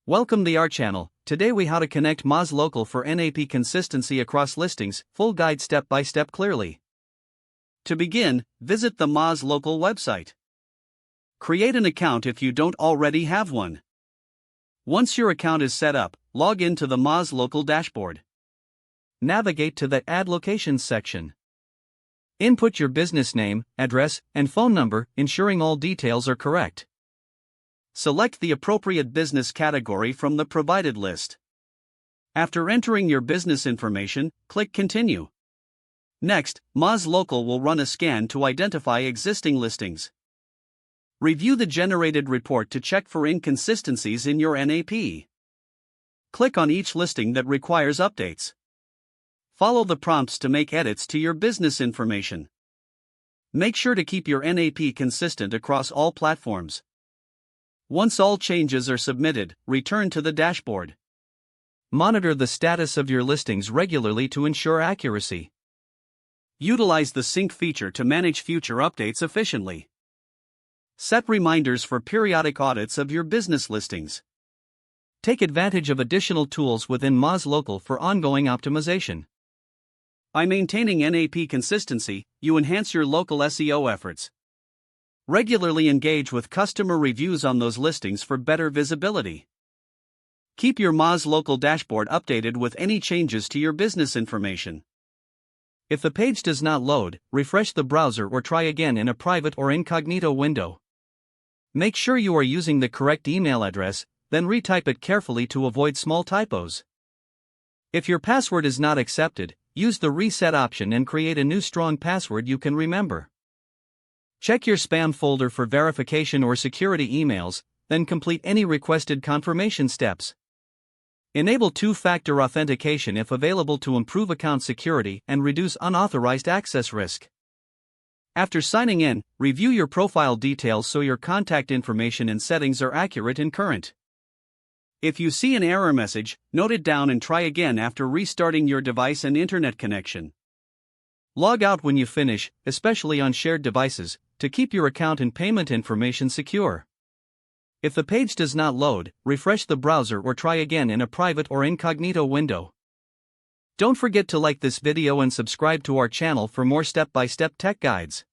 Welcome to our channel. Today we how to connect Moz Local for NAP consistency across listings, full guide step by step clearly. To begin, visit the Moz Local website. Create an account if you don't already have one. Once your account is set up, log into the Moz Local dashboard. Navigate to the Add Locations section. Input your business name, address, and phone number, ensuring all details are correct. Select the appropriate business category from the provided list. After entering your business information, click Continue. Next, Moz Local will run a scan to identify existing listings. Review the generated report to check for inconsistencies in your NAP. Click on each listing that requires updates. Follow the prompts to make edits to your business information. Make sure to keep your NAP consistent across all platforms. Once all changes are submitted, return to the dashboard. Monitor the status of your listings regularly to ensure accuracy. Utilize the sync feature to manage future updates efficiently. Set reminders for periodic audits of your business listings. Take advantage of additional tools within Moz Local for ongoing optimization. By maintaining NAP consistency, you enhance your local SEO efforts. Regularly engage with customer reviews on those listings for better visibility. Keep your Moz Local dashboard updated with any changes to your business information. If the page does not load, refresh the browser or try again in a private or incognito window. Make sure you are using the correct email address, then retype it carefully to avoid small typos. If your password is not accepted, use the reset option and create a new strong password you can remember. Check your spam folder for verification or security emails, then complete any requested confirmation steps. Enable two-factor authentication if available to improve account security and reduce unauthorized access risk. After signing in, review your profile details so your contact information and settings are accurate and current. If you see an error message, note it down and try again after restarting your device and internet connection. Log out when you finish, especially on shared devices, to keep your account and payment information secure. If the page does not load, refresh the browser or try again in a private or incognito window. Don't forget to like this video and subscribe to our channel for more step-by-step tech guides.